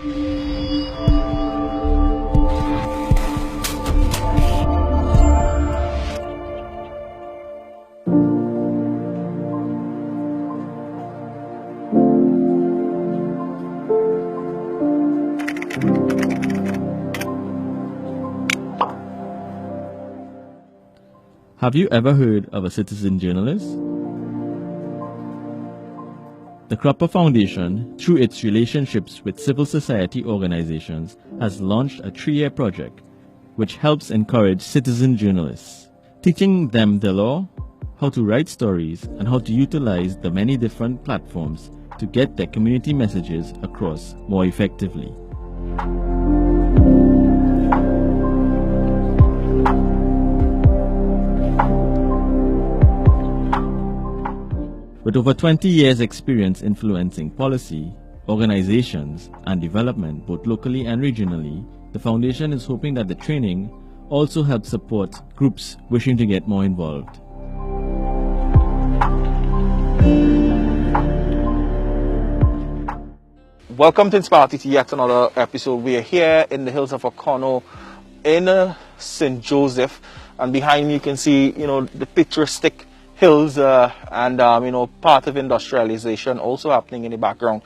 Have you ever heard of a citizen journalist? The Cropper Foundation, through its relationships with civil society organizations, has launched a 3-year project which helps encourage citizen journalists, teaching them the law, how to write stories, and how to utilize the many different platforms to get their community messages across more effectively. With over 20 years' experience influencing policy, organizations, and development both locally and regionally, the Foundation is hoping that the training also helps support groups wishing to get more involved. Welcome to InspireTT, yet another episode. We are here in the hills of Acono in St. Joseph, and behind me you can see, the picturesque hills and part of industrialization also happening in the background.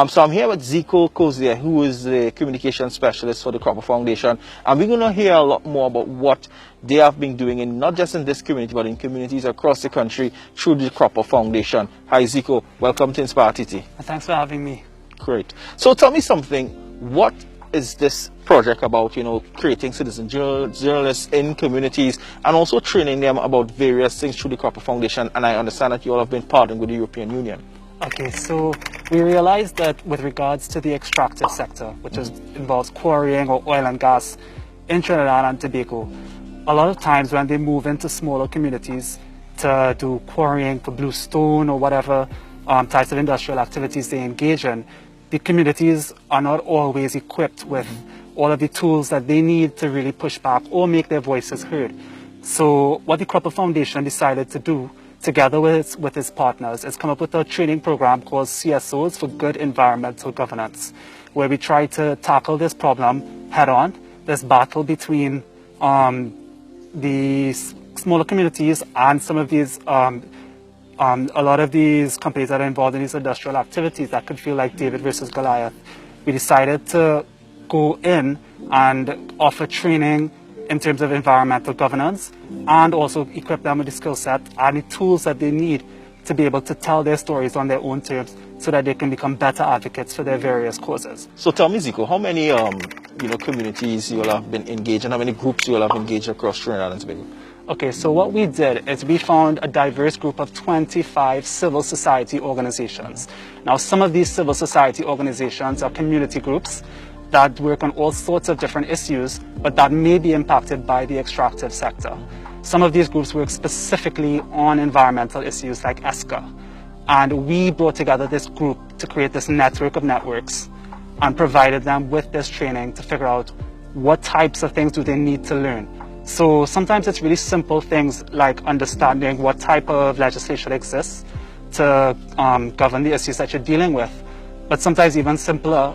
So I'm here with Zico Cozier, who is the communication specialist for the Cropper Foundation, and we're going to hear a lot more about what they have been doing, in not just in this community but in communities across the country through the Cropper Foundation. Hi Zico, welcome to InspireTT. Thanks for having me. Great. So tell me something, what is this project about, creating citizen journalists in communities and also training them about various things through the Cropper Foundation? And I understand that you all have been partnering with the European Union. Okay, so we realized that with regards to the extractive sector, which involves quarrying or oil and gas in Trinidad and Tobago, a lot of times when they move into smaller communities to do quarrying for bluestone or whatever types of industrial activities they engage in, the communities are not always equipped with all of the tools that they need to really push back or make their voices heard. So what the Cropper Foundation decided to do, together with its partners, is come up with a training program called CSOs for Good Environmental Governance, where we try to tackle this problem head on, this battle between the smaller communities and some of these a lot of these companies that are involved in these industrial activities that could feel like David versus Goliath. We decided to go in and offer training in terms of environmental governance and also equip them with the skill set and the tools that they need to be able to tell their stories on their own terms so that they can become better advocates for their various causes. So tell me, Zico, how many communities you all have been engaged and how many groups you all have engaged across Trinidad and Tobago? Okay, so what we did is we found a diverse group of 25 civil society organizations. Now, some of these civil society organizations are community groups that work on all sorts of different issues, but that may be impacted by the extractive sector. Some of these groups work specifically on environmental issues like ESCA. And we brought together this group to create this network of networks and provided them with this training to figure out what types of things do they need to learn. So sometimes it's really simple things like understanding what type of legislation exists to govern the issues that you're dealing with. But sometimes even simpler,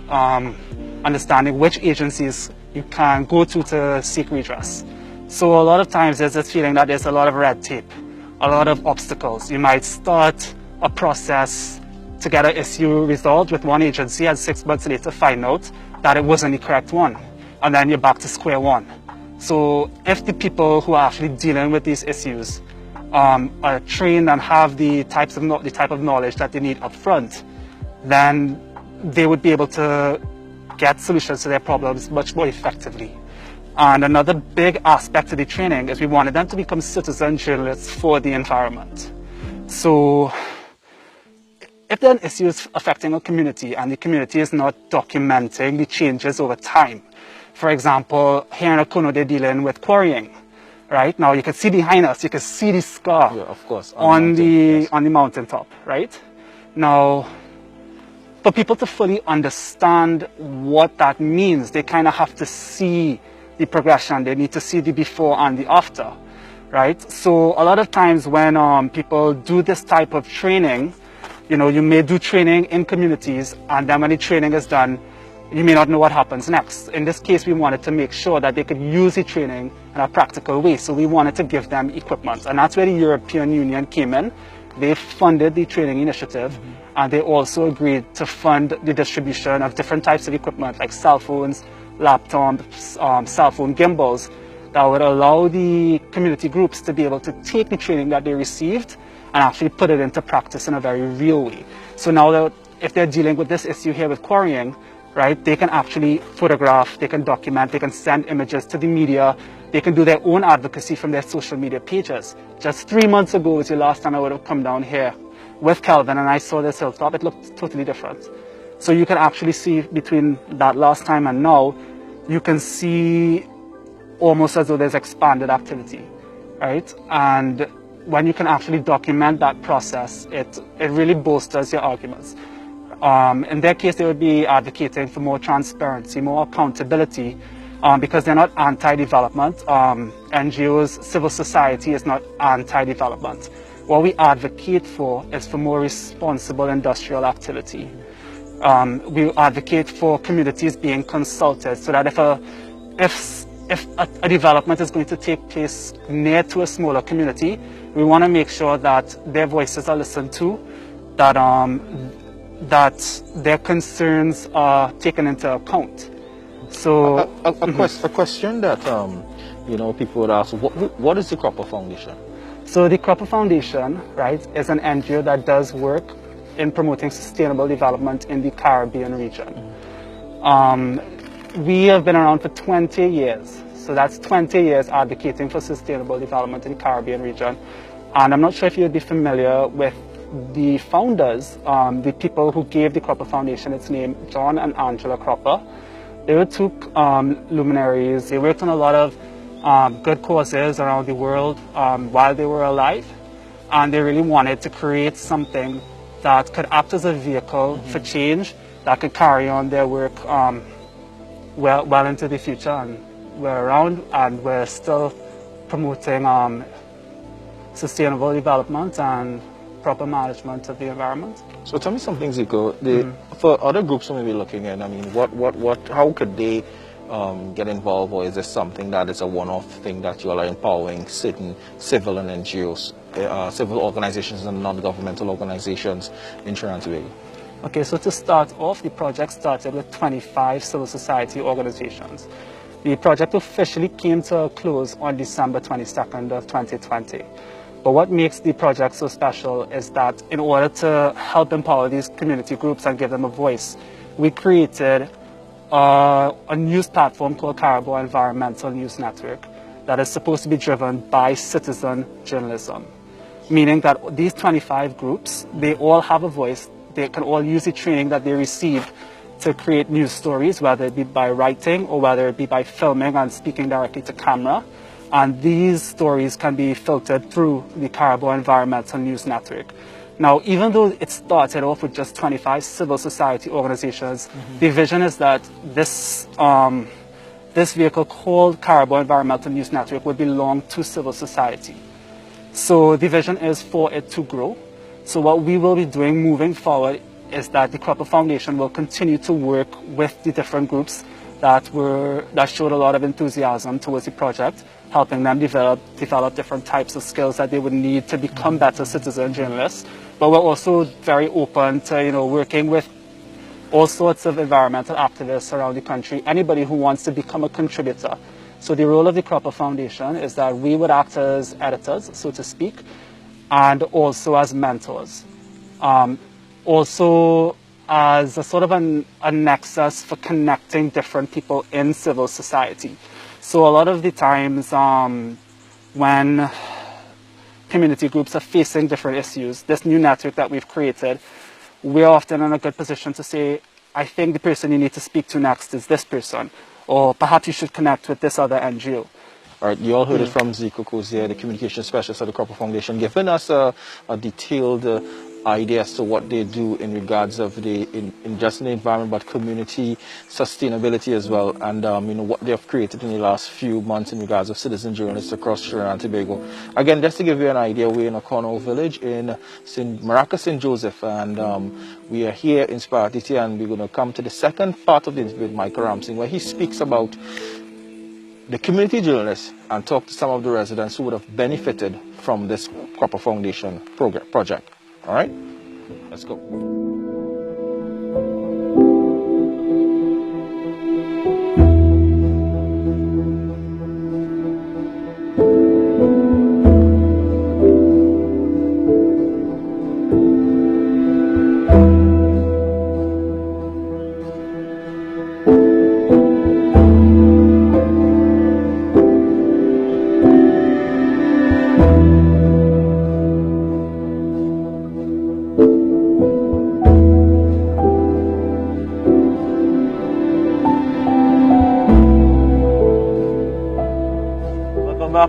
understanding which agencies you can go to seek redress. So a lot of times there's this feeling that there's a lot of red tape, a lot of obstacles. You might start a process to get an issue resolved with one agency and 6 months later find out that it wasn't the correct one. And then you're back to square one. So if the people who are actually dealing with these issues are trained and have the type of knowledge that they need up front, then they would be able to get solutions to their problems much more effectively. And another big aspect of the training is we wanted them to become citizen journalists for the environment. So if there are issues affecting a community and the community is not documenting the changes over time, for example, here in Acono, they're dealing with quarrying, right? Now you can see behind us, you can see the scar of course, on the mountaintop, right? Now, for people to fully understand what that means, they kind of have to see the progression. They need to see the before and the after, right? So a lot of times when people do this type of training, you may do training in communities, and then when the training is done, you may not know what happens next. In this case, we wanted to make sure that they could use the training in a practical way. So we wanted to give them equipment. And that's where the European Union came in. They funded the training initiative, and they also agreed to fund the distribution of different types of equipment like cell phones, laptops, cell phone gimbals, that would allow the community groups to be able to take the training that they received and actually put it into practice in a very real way. So now that if they're dealing with this issue here with quarrying, right, they can actually photograph, they can document, they can send images to the media, they can do their own advocacy from their social media pages. Just 3 months ago was the last time I would have come down here with Kelvin and I saw this hilltop. It looked totally different. So you can actually see between that last time and now, you can see almost as though there's expanded activity, right? And when you can actually document that process, it really bolsters your arguments. In their case, they would be advocating for more transparency, more accountability, because they're not anti-development. NGOs, civil society is not anti-development. What we advocate for is for more responsible industrial activity. We advocate for communities being consulted so that if a development is going to take place near to a smaller community, we want to make sure that their voices are listened to, that that their concerns are taken into account. So a question that you know, people would ask, what is the Cropper Foundation? So the Cropper Foundation, right, is an NGO that does work in promoting sustainable development in the Caribbean region. We have been around for 20 years. So that's 20 years advocating for sustainable development in the Caribbean region. And I'm not sure if you'd be familiar with the founders, the people who gave the Cropper Foundation its name, John and Angela Cropper. They were two luminaries. They worked on a lot of good causes around the world while they were alive. And they really wanted to create something that could act as a vehicle for change, that could carry on their work well into the future. And we're around and we're still promoting sustainable development and proper management of the environment. So tell me something, Zico. For other groups who may be looking in, I mean, how could they get involved, or is this something that is a one-off thing that you all are empowering certain civil and NGOs, civil organizations and non-governmental organizations in Trinidad and Tobago? Okay, so to start off, the project started with 25 civil society organizations. The project officially came to a close on December 22nd of 2020. But what makes the project so special is that in order to help empower these community groups and give them a voice, we created a news platform called Cari-Bois Environmental News Network that is supposed to be driven by citizen journalism, meaning that these 25 groups, they all have a voice. They can all use the training that they receive to create news stories, whether it be by writing or whether it be by filming and speaking directly to camera. And these stories can be filtered through the Cari-Bois Environmental News Network. Now, even though it started off with just 25 civil society organizations, the vision is that this vehicle called Cari-Bois Environmental News Network would belong to civil society. So the vision is for it to grow. So what we will be doing moving forward is that the Cropper Foundation will continue to work with the different groups that showed a lot of enthusiasm towards the project, helping them develop different types of skills that they would need to become better citizen journalists. But we're also very open to working with all sorts of environmental activists around the country, anybody who wants to become a contributor. So the role of the Cropper Foundation is that we would act as editors, so to speak, and also as mentors. Also as a sort of a nexus for connecting different people in civil society. So a lot of the times when community groups are facing different issues, this new network that we've created, we're often in a good position to say, I think the person you need to speak to next is this person, or perhaps you should connect with this other NGO. All right, you all heard it from Zico Cozier, the communication specialist at the Cropper Foundation, giving us a detailed idea as to what they do in regards of in just in the environment, but community sustainability as well, and you know, what they have created in the last few months in regards of citizen journalists across Trinidad and Tobago. Again, just to give you an idea, we're in Acono Village in Maracas, St. Joseph, and we are here in InspireTT, and we're going to come to the second part of the interview with Michael Ramsing, where he speaks about the community journalists and talk to some of the residents who would have benefited from this Copper Foundation project. All right, let's go.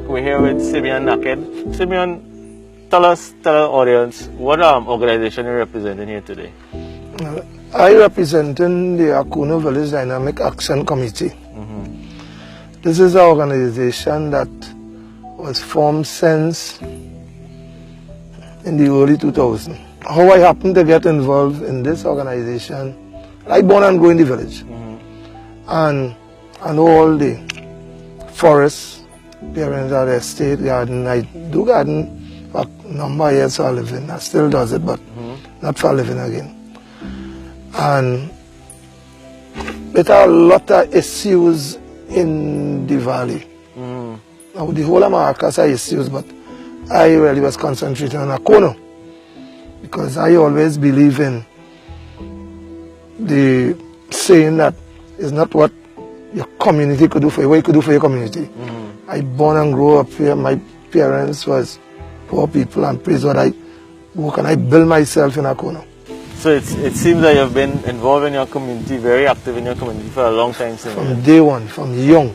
We're here with Simeon Naked. Simeon, tell our audience what organization you're representing here today. I represent the Acono Valley Dynamic Action Committee. This is an organization that was formed since in the early 2000s. How I happened to get involved in this organization, I born and grew in the village. And all the forests, parents had estate garden. I do garden for a number of years for a living. I still does it, but not for a living again. And there are a lot of issues in the valley. Now the whole of Maracas are issues, but I really was concentrating on Acono because I always believe in the saying that it's not what your community could do for you, what you could do for your community. I born and grew up here. My parents was poor people, and praise God, I work and I build myself in Acono. So it seems that you've been involved in your community, very active in your community for a long time. From day one, from young.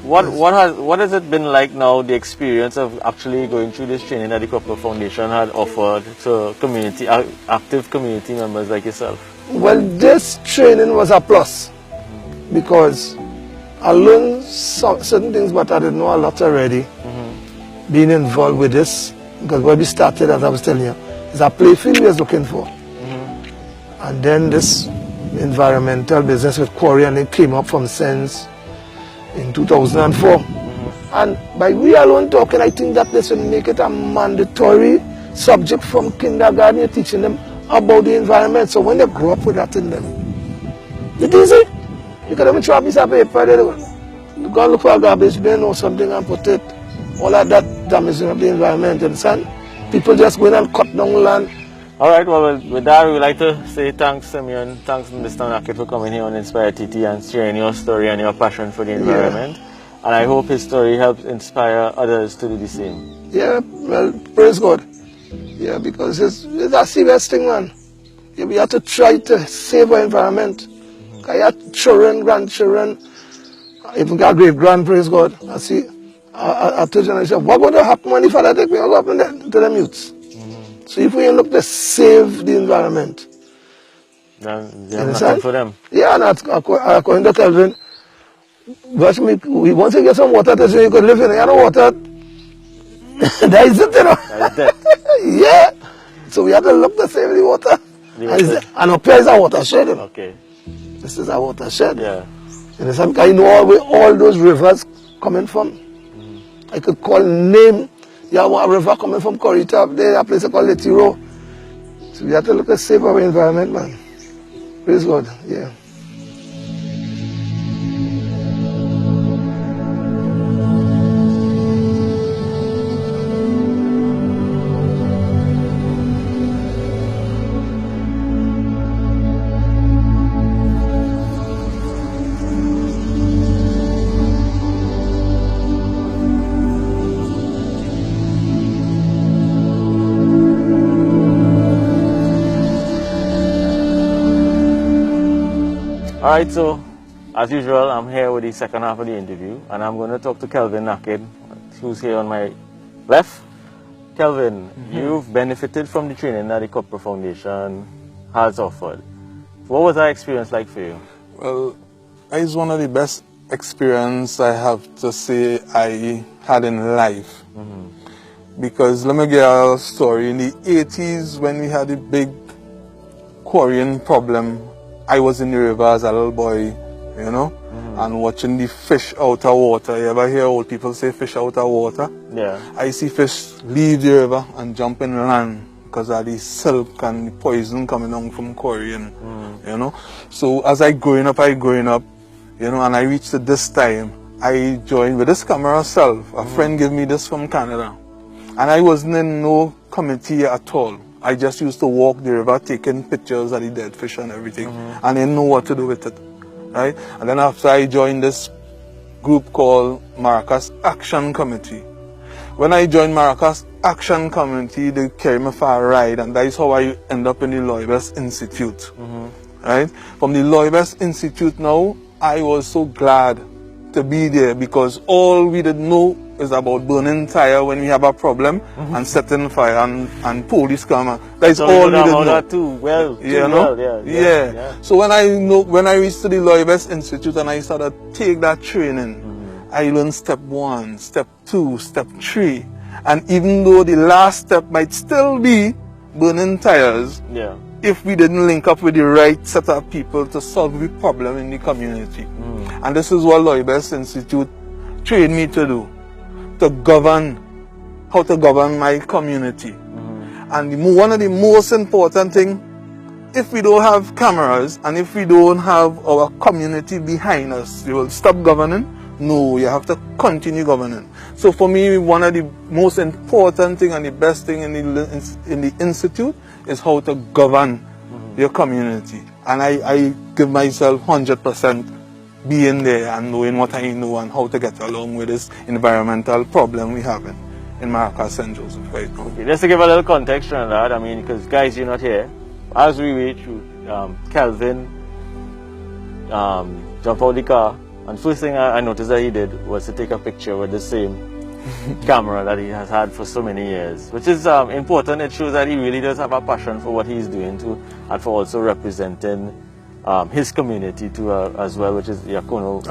What has it been like now, the experience of actually going through this training that the Copper Foundation had offered to community, active community members like yourself? Well, this training was a plus because I learned certain things, but I didn't know a lot already. Being involved with this, because when we started, as I was telling you, it's a playfield we was looking for. And then this environmental business with quarry, and it came up from since in 2004. And by we alone talking, I think that this will make it a mandatory subject from kindergarten. You're teaching them about the environment. So when they grow up with that in them, it's easy. You can even try a piece of paper, you go look for a garbage bin or something and put it. All of that damaging of the environment, understand? People just go in and cut down land. All right, well, with that, we would like to say thanks, Simeon. Thanks, Mr. Naked, for coming here on InspireTT and sharing your story and your passion for the environment. And I hope his story helps inspire others to do the same. Yeah, well, praise God. Yeah, because it's a serious thing, man. Yeah, we have to try to save our environment. I have children, grandchildren, even got great-grand, praise God. I see, I told you, I said, what would happen when the father take me up to them youths? So if we look to save the environment, then you have nothing for them. Yeah, and according to Kelvin, we want to get some water so you could live in it. You know water, that is it, you know. That is dead. Yeah. So we have to look to save the water. And up here is a watershed. You know? Okay. This is a watershed. Yeah. And some guy know where all those rivers coming from. I could call name. You have a river coming from Corita, there a place called Letiro. So we have to look to save our environment, man. Praise God. Yeah. Alright, so as usual, I'm here with the second half of the interview, and I'm going to talk to Kelvin Naked, who's here on my left, Kelvin, you've benefited from the training that the Copper Foundation has offered. What was that experience like for you? Well, it's one of the best experience I have to say I had in life. Because let me give you a story. In the 80s, when we had a big quarrying problem, I was in the river as a little boy, you know, and watching the fish out of water. You ever hear old people say fish out of water? Yeah. I see fish leave the river and jump in land because of the silk and the poison coming down from quarrying, you know. So as I growing up, you know, and I reached to this time, I joined with this camera self. A friend gave me this from Canada. And I wasn't in no committee at all. I just used to walk the river taking pictures of the dead fish and everything. And I didn't know what to do with it, right? And then after I joined this group called Maracas Action Committee. When I joined Maracas Action Committee, they carried me for a ride, and that is how I end up in the Loibes Institute, right? From the Loibes Institute now, I was so glad to be there because all we did know is about burning tire when we have a problem and setting fire and police come. That's So all you we did know know. that too well. You Too know? well, Yeah. So when I reached to the Loibes Institute and I started take that training, I learned step 1, step 2, step 3. And even though the last step might still be burning tires, Yeah. if we didn't link up with the right set of people to solve the problem in the community. And this is what Loibes Institute trained me to do, to govern, how to govern my community. And one of the most important things, if we don't have cameras and if we don't have our community behind us, we will stop governing. No, you have to continue governing. So for me, one of the most important thing and the best thing in the institute is how to govern your community. And I give myself 100% being there and knowing what I know and how to get along with this environmental problem we have in Maracas St. Joseph right now. Okay, just to give a little context on that, I mean, because guys, you're not here. As we wait through, Kelvin jumped out the car, and first thing I noticed that he did was to take a picture with the same camera that he has had for so many years, which is important. It shows that he really does have a passion for what he's doing too, and for also representing his community too as well, which is the Acono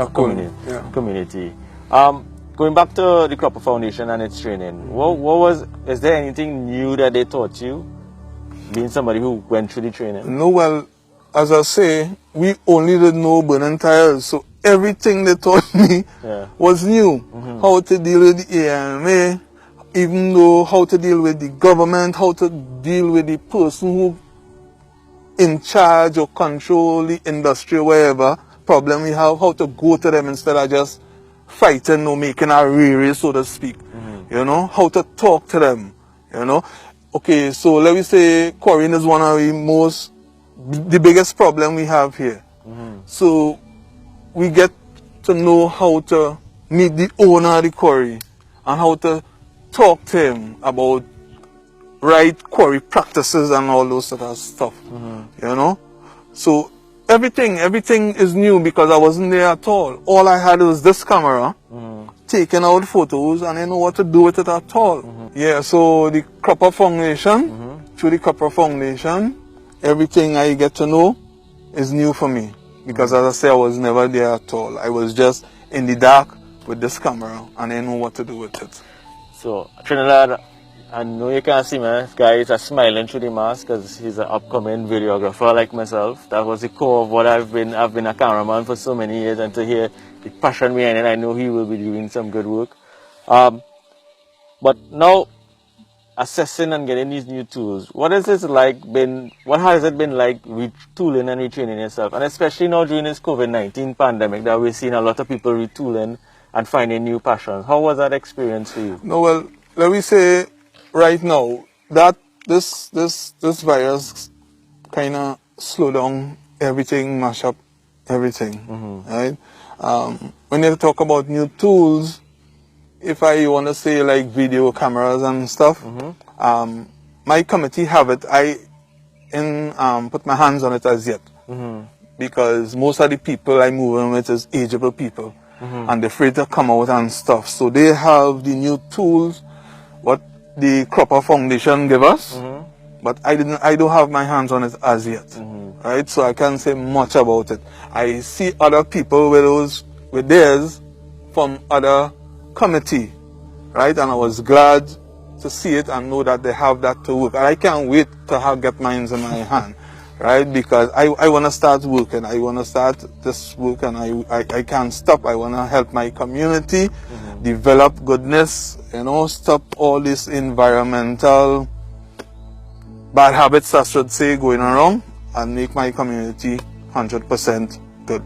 community. Going back to the Cropper Foundation and its training, is there anything new that they taught you, being somebody who went through the training? No, well, as I say, we only did know burning tires, so everything they taught me was new. How to deal with the AMA, even though how to deal with the government, how to deal with the person who in charge or control the industry or whatever problem we have, how to go to them instead of just fighting or making a rare, so to speak. You know, how to talk to them, you know. Okay, so let me say quarrying is one of the biggest problem we have here. So we get to know how to meet the owner of the quarry and how to talk to him about right quarry practices and all those sort of stuff, you know. So everything is new because I wasn't there at all. All I had was this camera, taking out photos, and I didn't know what to do with it at all. Yeah, so the Cropper Foundation, through the Cropper Foundation, everything I get to know is new for me. Because as I say, I was never there at all. I was just in the dark with this camera and I didn't know what to do with it. So, Trinidad, I know you can't see me, this guy is smiling through the mask because he's an upcoming videographer like myself. That was the core of what I've been a cameraman for so many years, and to hear the passion behind it, I know he will be doing some good work. But now, assessing and getting these new tools, what has it been like retooling and retraining yourself, and especially now during this COVID-19 pandemic that we're seeing a lot of people retooling and finding new passions? How was that experience for you? No, well, let me say right now that this virus kind of slow down everything, mash up everything, right? When you talk about new tools, if I want to say like video cameras and stuff, my committee have it. I put my hands on it as yet, because most of the people I'm moving with is ageable people, and they're afraid to come out and stuff. So they have the new tools. What the Cropper Foundation give us, but I don't have my hands on it as yet, right? So I can't say much about it. I see other people with theirs from other committee, right? And I was glad to see it and know that they have that to work. And I can't wait to get mine in my hand, right? Because I want to start working. I want to start this work, and I can't stop. I want to help my community, develop goodness, stop all this environmental bad habits, I should say, going around, and make my community 100% good.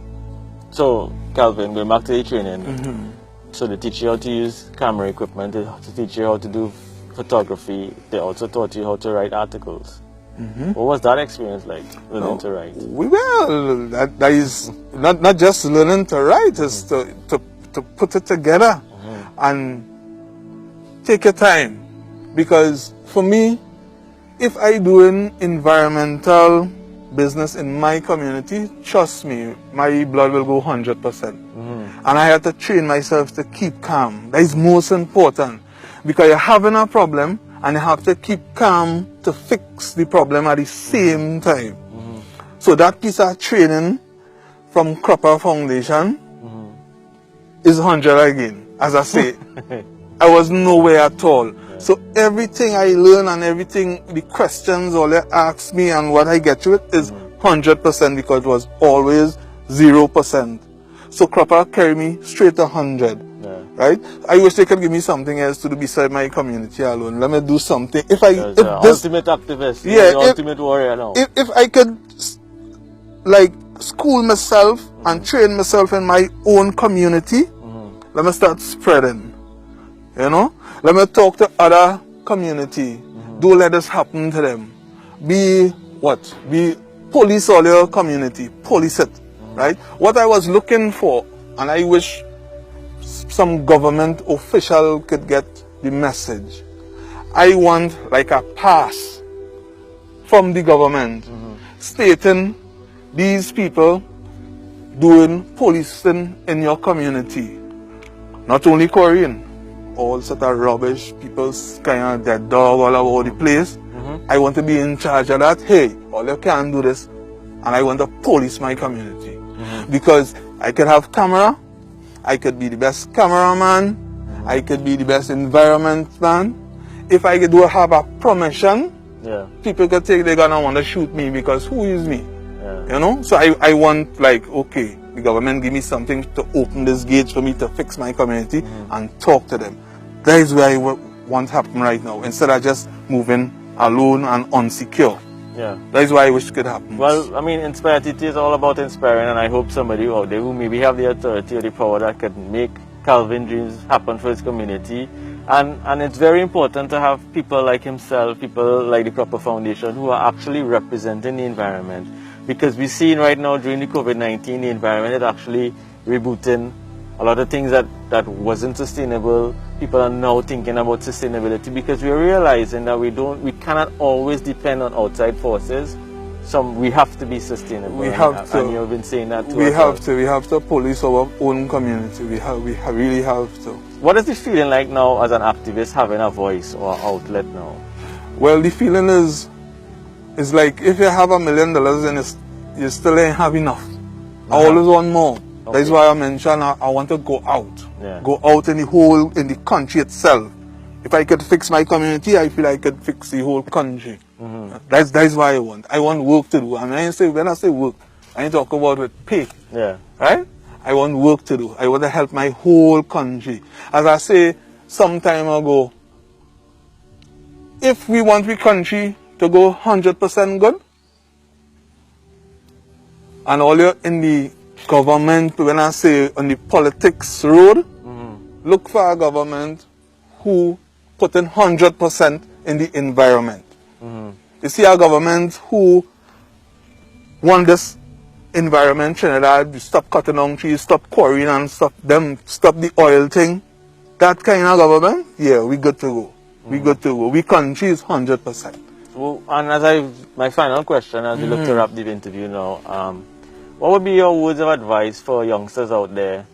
So, Calvin, going back to the training, so they teach you how to use camera equipment, they teach you how to do photography, they also taught you how to write articles. What was that experience like, learning to write? Well, that is not just learning to write, it's to put it together and take your time. Because for me, if I do an environmental business in my community, trust me, my blood will go 100%. And I have to train myself to keep calm. That is most important. Because you're having a problem and you have to keep calm to fix the problem at the same time. So that piece of training from Cropper Foundation is 100 again. As I say, I was nowhere at all. So everything I learn and everything, the questions all they ask me and what I get to it is 100% because it was always 0%. So Cropper carry me straight to 100. Right? I wish they could give me something else to do beside my community alone. Let me do something. If ultimate activist, ultimate warrior now. If I could school myself and train myself in my own community, let me start spreading. Let me talk to other community. Don't let this happen to them. Be police all your community. Police it. Right? What I was looking for, and I wish some government official could get the message. I want like a pass from the government stating these people doing policing in your community. Not only Korean, all sort of rubbish, people's kind of dead dog all over the place. I want to be in charge of that. Hey, all you can do this, and I want to police my community. Because I could have camera, I could be the best cameraman, I could be the best environment man. If I do have a permission, people could think they're gonna want to shoot me because who is me? So I want okay, the government give me something to open this gate for me to fix my community and talk to them. That is where I want to happen right now, instead of just moving alone and unsecure. That is why I wish it could happen. Well, I mean, InspireTT is all about inspiring, and I hope somebody out there who maybe have the authority or the power that could make Calvin's dreams happen for his community. And it's very important to have people like himself, people like the Cropper Foundation, who are actually representing the environment. Because we're seeing right now during the COVID-19, the environment is actually rebooting a lot of things that wasn't sustainable. People are now thinking about sustainability because we're realizing that we cannot always depend on outside forces. We have to be sustainable. We have to. And you've been saying that too. We have to police our own community. We really have to. What is the feeling like now as an activist, having a voice or outlet now? Well, the feeling is like if you have $1 million and you still ain't have enough. I always want more. Okay. That's why I mentioned I want to go out. Go out in the country itself. If I could fix my community, I feel I could fix the whole country. That's why I want. I want work to do. And when I say work, I ain't talk about with pay. Right? I want work to do. I want to help my whole country. As I say some time ago, if we want the country to go 100% good, and all you're in the government, when I say on the politics road, look for a government who put in 100% in the environment. You see a government who want this environment, Trinidad, stop cutting down trees, stop quarrying and stop the oil thing. That kind of government, we good to go. We good to go. We country is 100%. Well, and my final question, as we look to wrap the interview now, what would be your words of advice for youngsters out there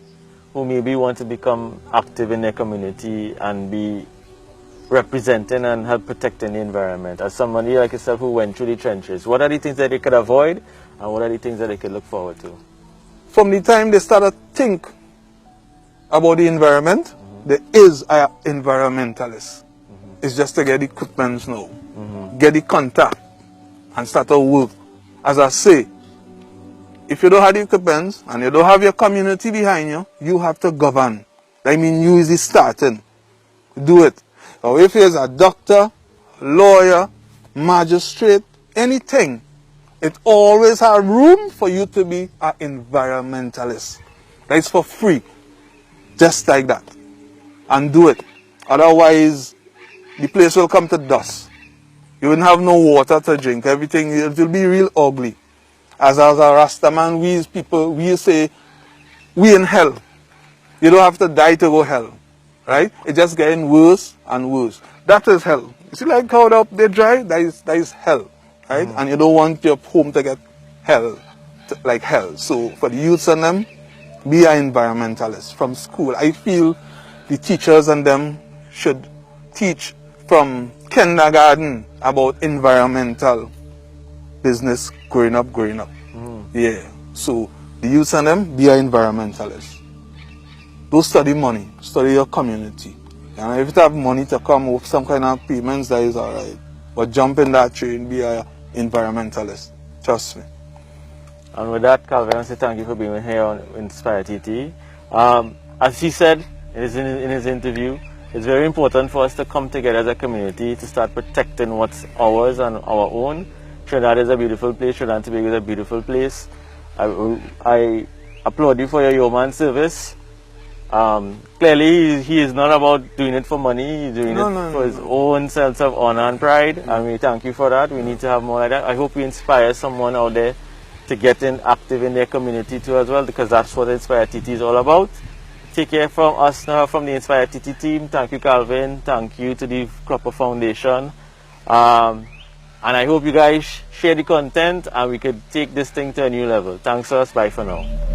who maybe want to become active in their community and be representing and help protecting the environment? As somebody like yourself who went through the trenches, what are the things that they could avoid and what are the things that they could look forward to? From the time they start to think about the environment, there is an environmentalist. It's just to get the equipment now, get the contact, and start to work. As I say, if you don't have the equipment and you don't have your community behind you, you have to govern. I mean, you is the starting. Do it. Or if you're a doctor, lawyer, magistrate, anything, it always has room for you to be an environmentalist. That's for free. Just like that. And do it. Otherwise, the place will come to dust. You wouldn't have no water to drink. Everything, it will be real ugly. As a Rastaman, we as people, we say, we in hell. You don't have to die to go hell. Right? It's just getting worse and worse. That is hell. You see like how up they dry? That is hell. Right? And you don't want your home to get hell, like hell. So for the youths and them, be an environmentalist from school. I feel the teachers and them should teach from kindergarten about environmental business growing up. Yeah. So the youths and them, be an environmentalist. Don't study money, study your community. And if you have money to come with some kind of payments, that is alright. But jump in that train, be an environmentalist. Trust me. And with that, Calvin, I say thank you for being here on InspireTT. As he said in his interview, it's very important for us to come together as a community to start protecting what's ours and our own. Trinidad is a beautiful place. Trinidad and Tobago is a beautiful place. I applaud you for your yeoman service. Clearly, he is not about doing it for money. He's doing it for his own sense of honor and pride. And we thank you for that. We need to have more like that. I hope we inspire someone out there to get active in their community too as well, because that's what InspireTT is all about. Take care from us now, from the InspireTT team. Thank you, Calvin. Thank you to the Cropper Foundation. And I hope you guys share the content and we could take this thing to a new level. Thanks us. Bye for now.